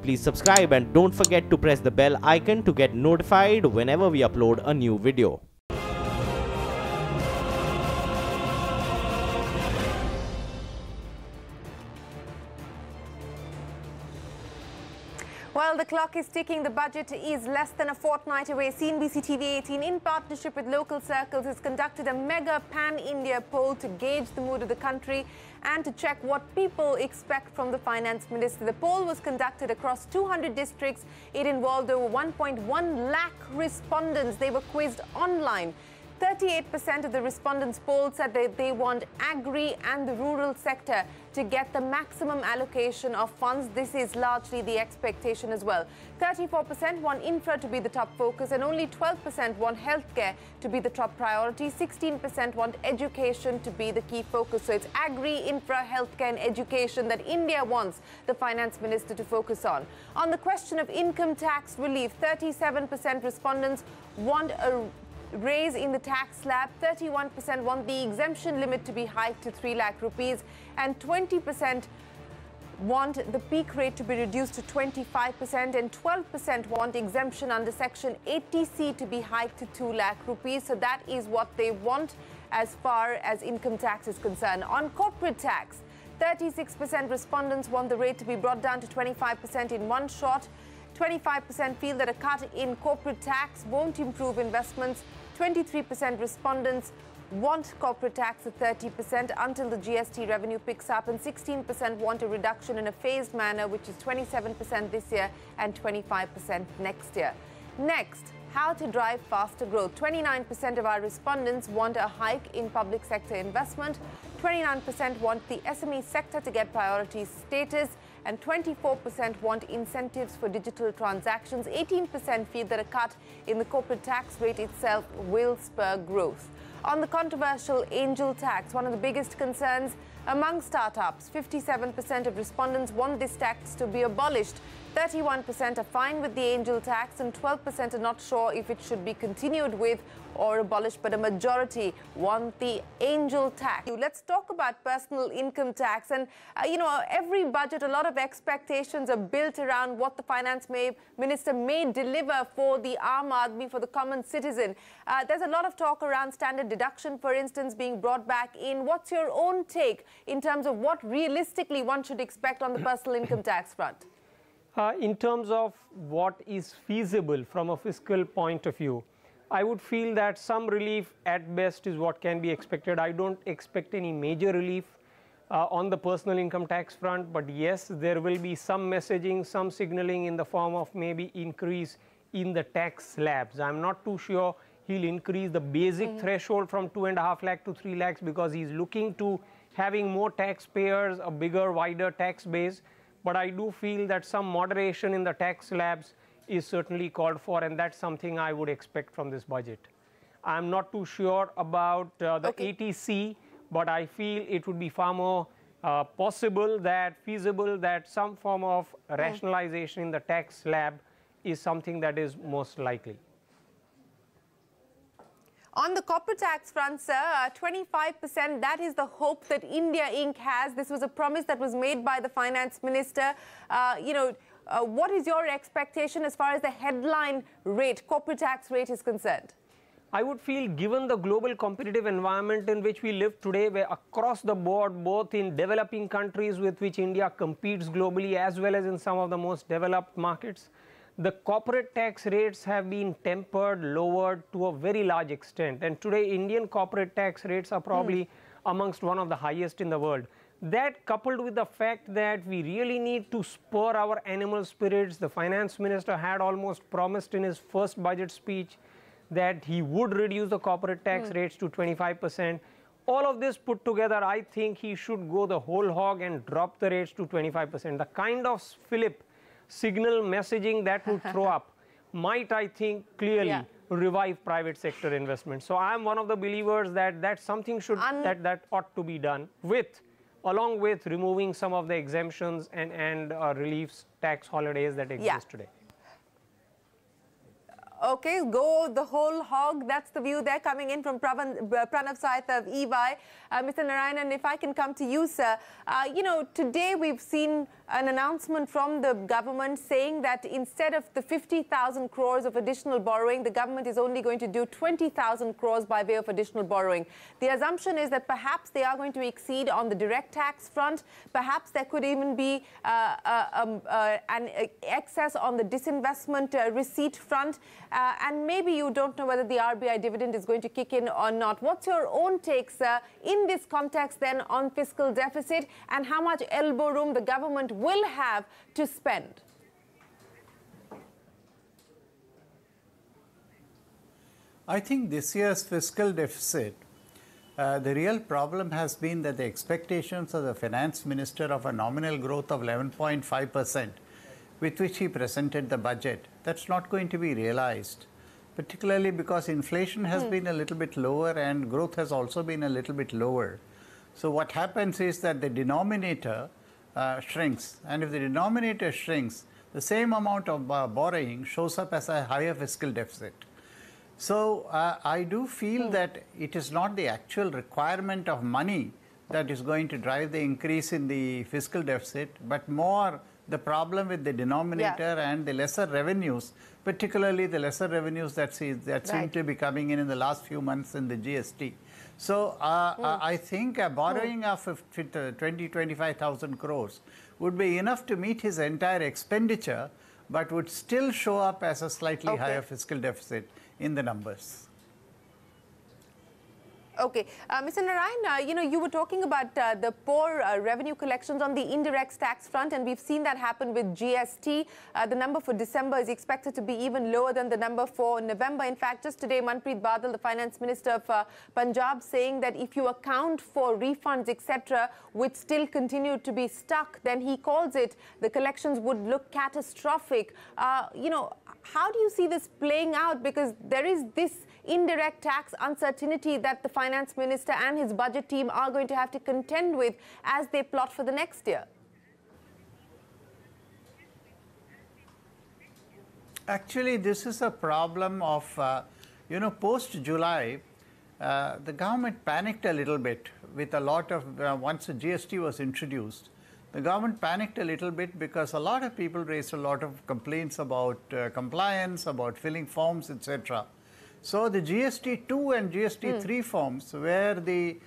Please subscribe and don't forget to press the bell icon to get notified whenever we upload a new video. Well, the clock is ticking. The budget is less than a fortnight away. CNBC TV18, in partnership with local circles, has conducted a mega pan-India poll to gauge the mood of the country and to check what people expect from the finance minister. The poll was conducted across 200 districts. It involved over 1.1 lakh respondents. They were quizzed online. 38% of the respondents polled said that they want agri and the rural sector to get the maximum allocation of funds. This is largely the expectation as well. 34% want infra to be the top focus, and only 12% want healthcare to be the top priority. 16% want education to be the key focus. So it's agri, infra, healthcare and education that India wants the finance minister to focus on. On the question of income tax relief, 37% respondents want a raise in the tax slab, 31% want the exemption limit to be hiked to 3 lakh rupees, and 20% want the peak rate to be reduced to 25%, and 12% want exemption under Section 80C to be hiked to 2 lakh rupees. So that is what they want as far as income tax is concerned. On corporate tax, 36% respondents want the rate to be brought down to 25% in one shot. 25% feel that a cut in corporate tax won't improve investments. 23% respondents want corporate tax at 30% until the GST revenue picks up, and 16% want a reduction in a phased manner, which is 27% this year and 25% next year. Next, how to drive faster growth. 29% of our respondents want a hike in public sector investment. 29% want the SME sector to get priority status, and 24% want incentives for digital transactions. 18% feel that a cut in the corporate tax rate itself will spur growth. On the controversial angel tax, one of the biggest concerns among startups, 57% of respondents want this tax to be abolished. 31% are fine with the angel tax, and 12% are not sure if it should be continued with or abolished, but a majority want the angel tax. Let's talk about personal income tax. And, every budget, a lot of expectations are built around what the finance minister may deliver for the Aam Aadmi, for the common citizen. There's a lot of talk around standard deduction, for instance, being brought back in. What's your own take in terms of what realistically one should expect on the personal income tax front? In terms of what is feasible from a fiscal point of view, I would feel that some relief at best is what can be expected. I don't expect any major relief on the personal income tax front, but yes, there will be some messaging, some signaling in the form of maybe increase in the tax slabs. I'm not too sure he'll increase the basic threshold from 2.5 lakh to 3 lakhs because he's looking to having more taxpayers, a bigger, wider tax base. But I do feel that some moderation in the tax slabs is certainly called for, and that's something I would expect from this budget. I'm not too sure about the 80C, but I feel it would be far more possible that feasible that some form of rationalization in the tax slab is something that is most likely. On the corporate tax front, sir, 25%, that is the hope that India Inc. has. This was a promise that was made by the finance minister. What is your expectation as far as the headline rate, corporate tax rate is concerned? I would feel, given the global competitive environment in which we live today, where across the board, both in developing countries with which India competes globally as well as in some of the most developed markets, the corporate tax rates have been tempered, lowered to a very large extent. And today, Indian corporate tax rates are probably amongst one of the highest in the world. That, coupled with the fact that we really need to spur our animal spirits, the finance minister had almost promised in his first budget speech that he would reduce the corporate tax rates to 25%. All of this put together, I think he should go the whole hog and drop the rates to 25%. The kind of fillip signal messaging that would throw up might, I think, clearly revive private sector investment. So I am one of the believers that that's something that ought to be done along with removing some of the exemptions and reliefs, tax holidays that exist today. Okay, go the whole hog. That's the view there coming in from Pranav Saith of EY. Mr. Narayanan, if I can come to you, sir. You know, today we've seen an announcement from the government saying that instead of the 50,000 crores of additional borrowing, the government is only going to do 20,000 crores by way of additional borrowing. The assumption is that perhaps they are going to exceed on the direct tax front. Perhaps there could even be an excess on the disinvestment receipt front. And maybe you don't know whether the RBI dividend is going to kick in or not. What's your own takes in this context then on fiscal deficit and how much elbow room the government will have to spend? I think this year's fiscal deficit, the real problem has been that the expectations of the finance minister of a nominal growth of 11.5%, with which he presented the budget, that's not going to be realized, particularly because inflation has been a little bit lower and growth has also been a little bit lower. So what happens is that the denominator shrinks, and if the denominator shrinks, the same amount of borrowing shows up as a higher fiscal deficit. So I do feel that it is not the actual requirement of money that is going to drive the increase in the fiscal deficit, but more the problem with the denominator and the lesser revenues, particularly the lesser revenues that seem to be coming in the last few months in the GST. So I think a borrowing of 25,000 crores would be enough to meet his entire expenditure, but would still show up as a slightly higher fiscal deficit in the numbers. Okay. Mr. Narayan, you know, you were talking about the poor revenue collections on the indirect tax front, and we've seen that happen with GST. The number for December is expected to be even lower than the number for November. In fact, just today, Manpreet Badal, the finance minister of Punjab, saying that if you account for refunds, etc., which still continue to be stuck, then he calls it, the collections would look catastrophic. You know, how do you see this playing out? Because there is this indirect tax uncertainty that the finance minister and his budget team are going to have to contend with as they plot for the next year. Actually, this is a problem of, you know, post-July, the government panicked a little bit with a lot of, once the GST was introduced, the government panicked a little bit because a lot of people raised a lot of complaints about compliance, about filling forms, etc. So the GST2 and GST3 forms, where the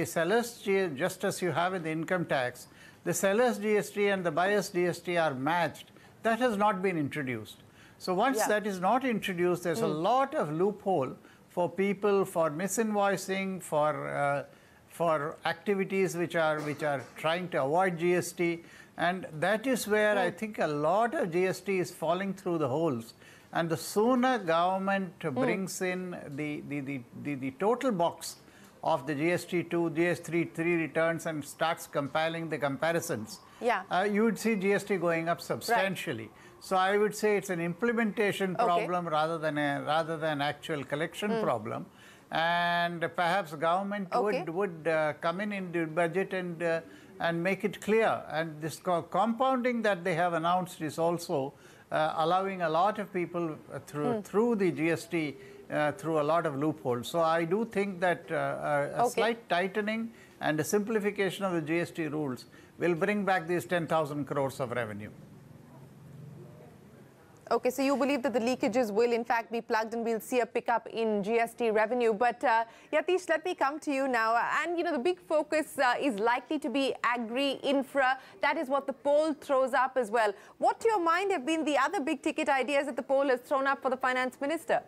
seller's GST, just as you have in the income tax, the seller's GST and the buyer's GST are matched. That has not been introduced. So once that is not introduced, there's a lot of loophole for people, for misinvoicing, for activities which are trying to avoid GST, and that is where I think a lot of GST is falling through the holes. And the sooner government brings in the total box of the GST2, GST3 returns and starts compiling the comparisons, you would see GST going up substantially. Right. So I would say it's an implementation problem rather than actual collection problem. And perhaps government would come in the budget and make it clear. And this compounding that they have announced is also allowing a lot of people through the GST through a lot of loopholes. So I do think that a slight tightening and a simplification of the GST rules will bring back these 10,000 crores of revenue. Okay, so you believe that the leakages will in fact be plugged and we'll see a pickup in GST revenue. But Yatish, let me come to you now. And you know, the big focus is likely to be agri-infra. That is what the poll throws up as well. What to your mind have been the other big ticket ideas that the poll has thrown up for the finance minister?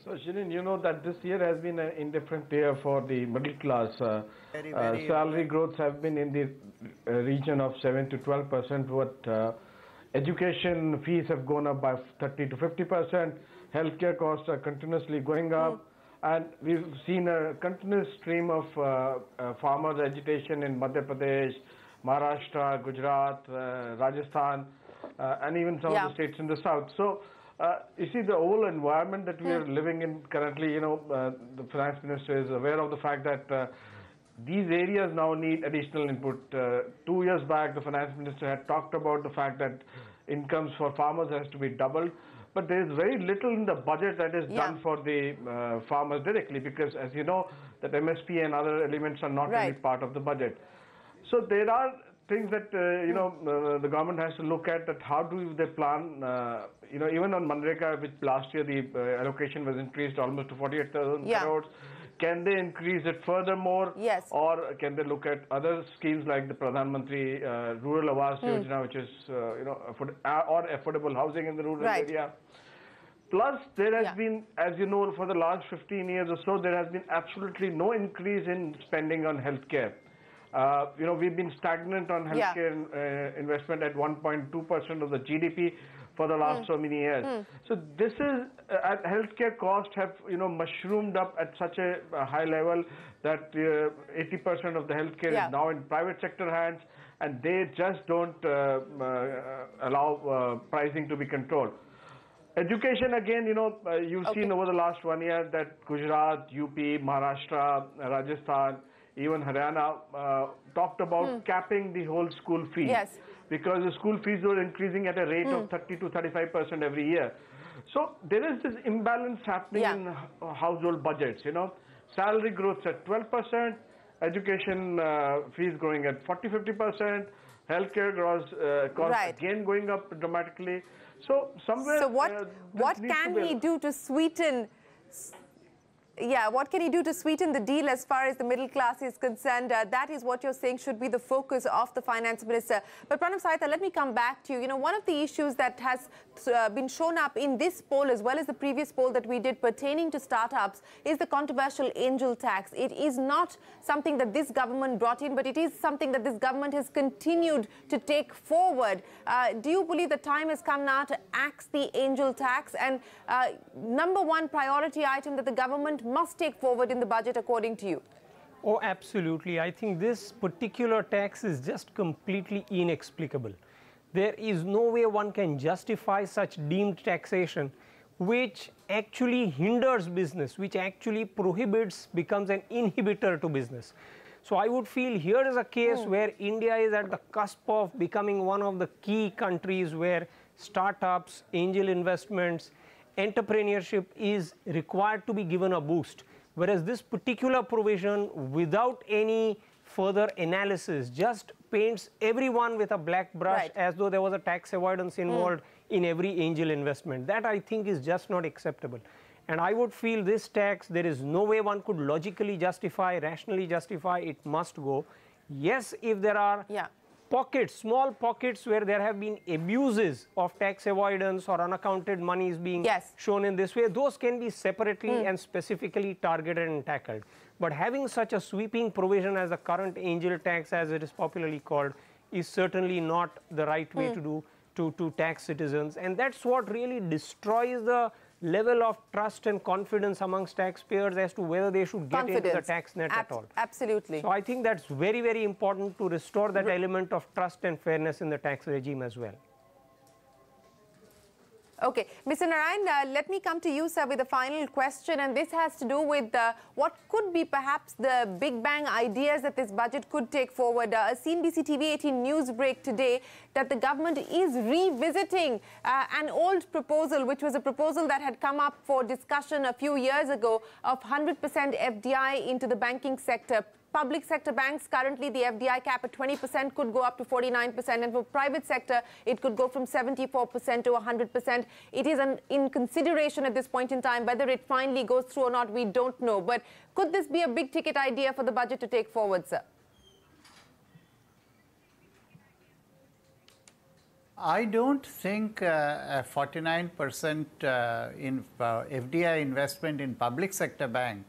So, Shirin, you know that this year has been an indifferent year for the middle class. Salary growths have been in the region of 7 to 12%, what education fees have gone up by 30 to 50%. Healthcare costs are continuously going up. And we've seen a continuous stream of farmers' agitation in Madhya Pradesh, Maharashtra, Gujarat, Rajasthan, and even some of the states in the south. So, you see the whole environment that we are living in currently, you know, the finance minister is aware of the fact that these areas now need additional input. 2 years back, the finance minister had talked about the fact that incomes for farmers has to be doubled. but there is very little in the budget that is done for the farmers directly, because as you know, that MSP and other elements are not really part of the budget. So there are things that the government has to look at, that how do they plan, even on Manreka, which last year the allocation was increased almost to 48,000 crores. Can they increase it furthermore? Yes. Or can they look at other schemes like the Pradhan Mantri Rural Awas Yojana, which is or affordable housing in the rural area. Plus, there has been, as you know, for the last 15 years or so, there has been absolutely no increase in spending on healthcare. We've been stagnant on healthcare investment at 1.2% of the GDP for the last so many years. So this is, healthcare costs have, mushroomed up at such a high level that 80% of the healthcare is now in private sector hands, and they just don't allow pricing to be controlled. Education, again, you've seen over the last 1 year that Gujarat, UP, Maharashtra, Rajasthan, even Haryana talked about capping the whole school fees. Yes. Because the school fees were increasing at a rate of 30 to 35% every year. So there is this imbalance happening in household budgets, Salary growth at 12%, education fees growing at 40-50%, healthcare costs again going up dramatically. So somewhere... So what can he do to sweeten... what can he do to sweeten the deal as far as the middle class is concerned? That is what you're saying should be the focus of the finance minister. But Pranav Saitha, let me come back to you. One of the issues that has been shown up in this poll, as well as the previous poll that we did pertaining to startups, is the controversial angel tax. It is not something that this government brought in, but it is something that this government has continued to take forward. Do you believe the time has come now to axe the angel tax? And number one priority item that the government must take forward in the budget, according to you? Oh, absolutely. I think this particular tax is just completely inexplicable. There is no way one can justify such deemed taxation, which actually hinders business, which actually prohibits, becomes an inhibitor to business. So I would feel here is a case where India is at the cusp of becoming one of the key countries where startups, angel investments, entrepreneurship is required to be given a boost, whereas this particular provision, without any further analysis, just paints everyone with a black brush as though there was a tax avoidance involved in every angel investment. That, I think, is just not acceptable. And I would feel this tax, there is no way one could logically justify, rationally justify, it must go. Yes, if there are pockets, small pockets where there have been abuses of tax avoidance or unaccounted monies being shown in this way, those can be separately and specifically targeted and tackled. But having such a sweeping provision as the current angel tax, as it is popularly called, is certainly not the right way to do to tax citizens. And that's what really destroys the level of trust and confidence amongst taxpayers as to whether they should get into the tax net at all. Absolutely. So I think that's very, very important to restore that element of trust and fairness in the tax regime as well. Okay, Mr. Narayan, let me come to you, sir, with a final question, and this has to do with what could be perhaps the big bang ideas that this budget could take forward. A CNBC TV18 news break today that the government is revisiting an old proposal, which was a proposal that had come up for discussion a few years ago, of 100% FDI into the banking sector. Public sector banks, currently the FDI cap at 20% could go up to 49%, and for private sector, it could go from 74% to 100%. It is in consideration at this point in time. Whether it finally goes through or not, we don't know. But could this be a big ticket idea for the budget to take forward, sir? I don't think a 49% in FDI investment in public sector bank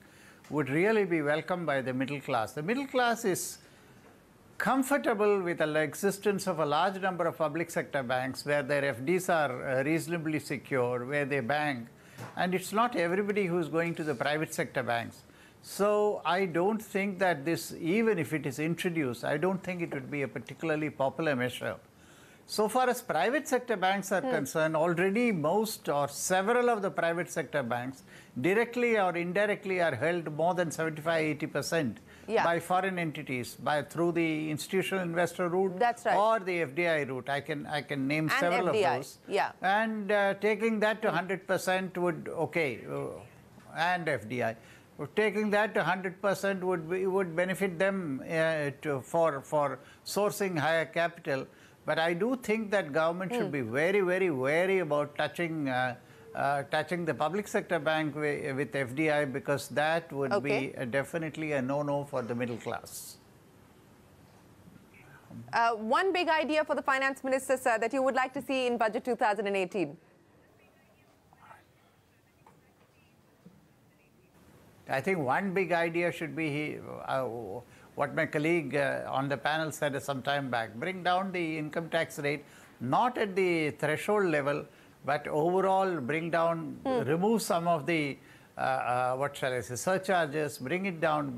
would really be welcomed by the middle class. The middle class is comfortable with the existence of a large number of public sector banks where their FDs are reasonably secure, where they bank, and it's not everybody who's going to the private sector banks. So I don't think that this, even if it is introduced, I don't think it would be a particularly popular measure. So far as private sector banks are concerned, already most or several of the private sector banks, directly or indirectly, are held more than 75-80% by foreign entities, through the institutional investor route. That's right. Or the FDI route. I can name and several FDI. of those. Yeah. And taking that to 100% would, and FDI. Taking that to 100% would benefit them for sourcing higher capital. But I do think that government should be very, very wary about touching the public sector bank with FDI, because that would be definitely a no-no for the middle class. One big idea for the finance minister, sir, that you would like to see in budget 2018. I think one big idea should be what my colleague on the panel said some time back: bring down the income tax rate, not at the threshold level, but overall bring down, remove some of the, surcharges, bring it down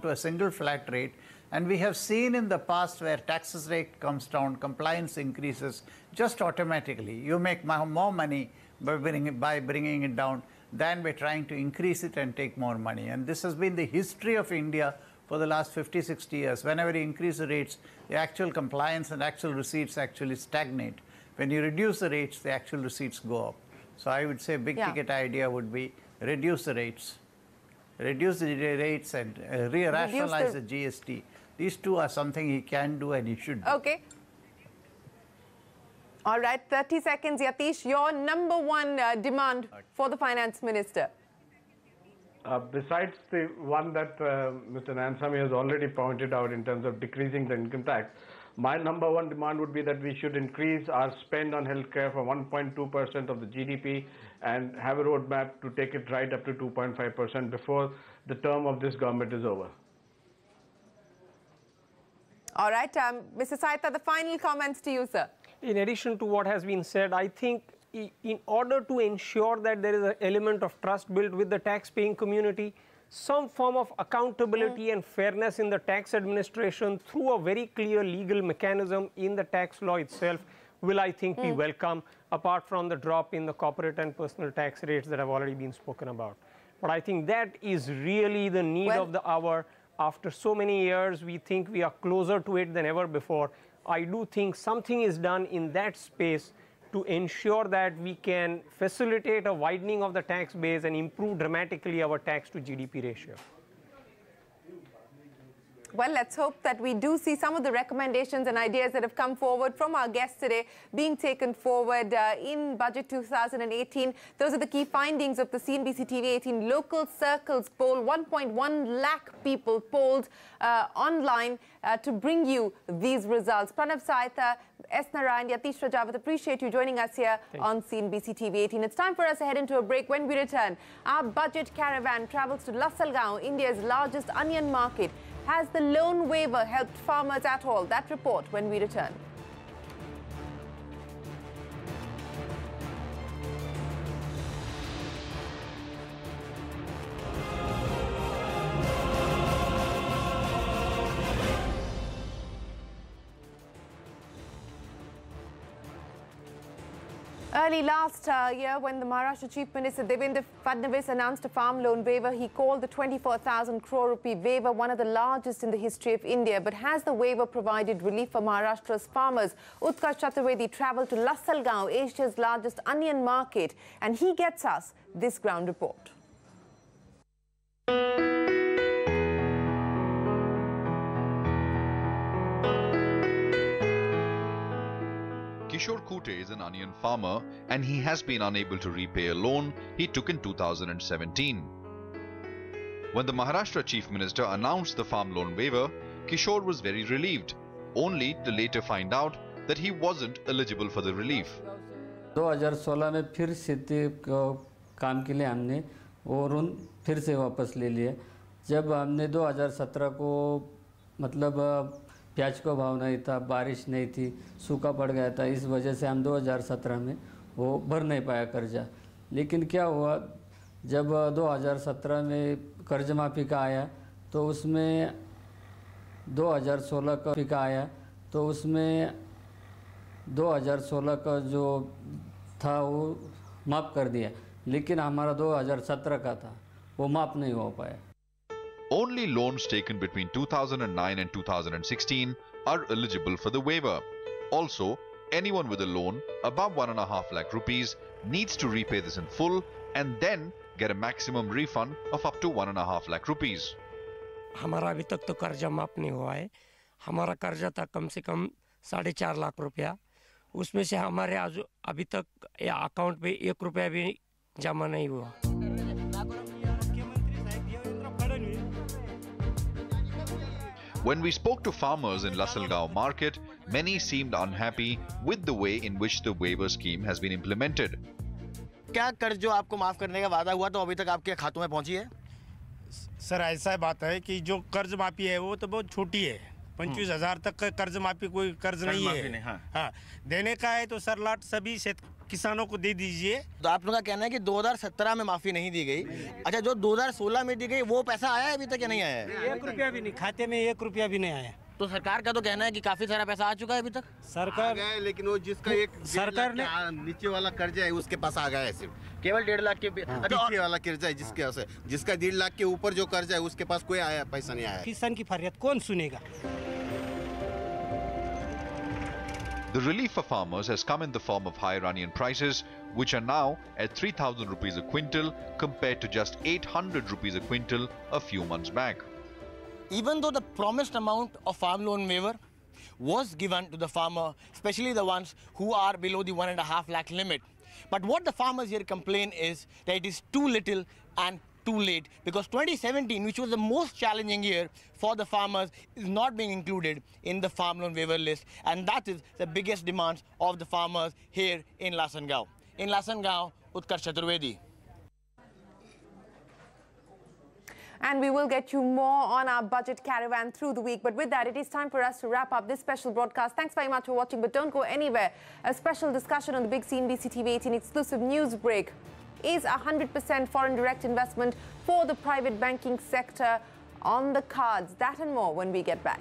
to a single flat rate. And we have seen in the past where taxes rate comes down, compliance increases just automatically. You make more money by bringing it down than by trying to increase it and take more money. And this has been the history of India for the last 50, 60 years. Whenever you increase the rates, the actual compliance and actual receipts actually stagnate. When you reduce the rates, the actual receipts go up. So I would say big ticket idea would be reduce the rates. Reduce the rates and rationalize the GST. These two are something he can do and he should do. Okay. All right, 30 seconds, Yatish. Your number one demand for the finance minister. Besides the one that Mr. Nansami has already pointed out in terms of decreasing the income tax, my number one demand would be that we should increase our spend on healthcare from 1.2% of the GDP and have a roadmap to take it right up to 2.5% before the term of this government is over. All right, Mr. Saita, the final comments to you, sir. In addition to what has been said, I think in order to ensure that there is an element of trust built with the tax-paying community, some form of accountability and fairness in the tax administration through a very clear legal mechanism in the tax law itself will, I think, be welcome, apart from the drop in the corporate and personal tax rates that have already been spoken about. But I think that is really the need of the hour. After so many years, we think we are closer to it than ever before. I do think something is done in that space to ensure that we can facilitate a widening of the tax base and improve dramatically our tax to GDP ratio. Well, let's hope that we do see some of the recommendations and ideas that have come forward from our guests today being taken forward in Budget 2018. Those are the key findings of the CNBC TV18 Local Circles poll. 1.1 lakh people polled online to bring you these results. Pranav Saita, S. Narayan, Yatish Rajawat, appreciate you joining us here on CNBC TV18. It's time for us to head into a break. When we return, our budget caravan travels to Lassalgaon, India's largest onion market. Has the loan waiver helped farmers at all? That report when we return. Early last year, when the Maharashtra Chief Minister Devendra Fadnavis announced a farm loan waiver, he called the 24,000 crore rupee waiver one of the largest in the history of India. But has the waiver provided relief for Maharashtra's farmers? Utkarsh Chaturvedi travelled to Lassalgaon, Asia's largest onion market, and he gets us this ground report. Kishore Kute is an onion farmer and he has been unable to repay a loan he took in 2017. When the Maharashtra Chief Minister announced the farm loan waiver, Kishore was very relieved, only to later find out that he wasn't eligible for the relief. 2016 में फिर खेती काम के लिए हमने वो ऋण फिर से वापस ले लिए। जब हमने 2017 को मतलब प्याज का भाव नहीं था, बारिश नहीं थी, सूखा पड़ गया था, इस वजह से हम 2017 में वो भर नहीं पाया कर्जा। लेकिन क्या हुआ, जब 2017 में कर्ज माफ़ी का आया तो उसमें 2016 का माफ़ी का आया तो उसमें 2016 का जो था वो माफ़ कर दिया, लेकिन हमारा 2017 का था वो माफ़ नहीं हो पाया। Only loans taken between 2009 and 2016 are eligible for the waiver. Also, anyone with a loan above 1.5 lakh rupees needs to repay this in full and then get a maximum refund of up to 1.5 lakh rupees. हमारा अभी तक तो कर्जा माफ नहीं हुआ है। हमारा कर्जा था कम से कम 4.5 लाख रुपया। उसमें से हमारे अभी तक अकाउंट पे 1 रुपया भी जमा नहीं हुआ। When we spoke to farmers in Lasalgaon market, many seemed unhappy with the way in which the waiver scheme has been implemented. क्या कर्ज जो आपको माफ करने का वादा हुआ तो अभी तक आपके खातों में पहुंची है? सर ऐसा बात है कि जो कर्ज माफी है वो तो बहुत छोटी है। 25,000 तक का कर्ज माफी कोई कर्ज नहीं है। हाँ, देने का है तो सर लाट सभी किसानों को दे दीजिए। तो आप लोगों का कहना है कि 2017 में माफी नहीं दी गई। अच्छा, जो 2016 में दी गई वो पैसा आया है अभी तक या नहीं आया है? 1 रुपया भी नहीं, खाते में 1 रुपया भी नहीं आया। तो सरकार का तो कहना है कि काफी सारा पैसा आ चुका है अभी तक। सरकार गया है, लेकिन वो जिसका एक सरकार ने नीचे वाला कर्जा है उसके पास आ गया है सिर्फ केवल 1.5 लाख के नीचे वाला कर्जा है जिसका 1.5 लाख के ऊपर जो कर्जा है उसके पास कोई आया पैसा नहीं आया। किसान की फरियाद कौन सुनेगा? The relief for farmers has come in the form of higher onion prices, which are now at 3,000 rupees a quintal compared to just 800 rupees a quintal a few months back. Even though the promised amount of farm loan waiver was given to the farmer, especially the ones who are below the 1.5 lakh limit, but what the farmers here complain is that it is too little and too late, because 2017, which was the most challenging year for the farmers, is not being included in the farm loan waiver list, and that is the biggest demands of the farmers here in Lasalgaon. In Lasalgaon, Utkarsh Chaturvedi. And we will get you more on our budget caravan through the week. But with that, it is time for us to wrap up this special broadcast. Thanks very much for watching, but don't go anywhere. A special discussion on the big CNBC TV18 exclusive news break. Is 100% foreign direct investment for the private banking sector on the cards? That and more when we get back.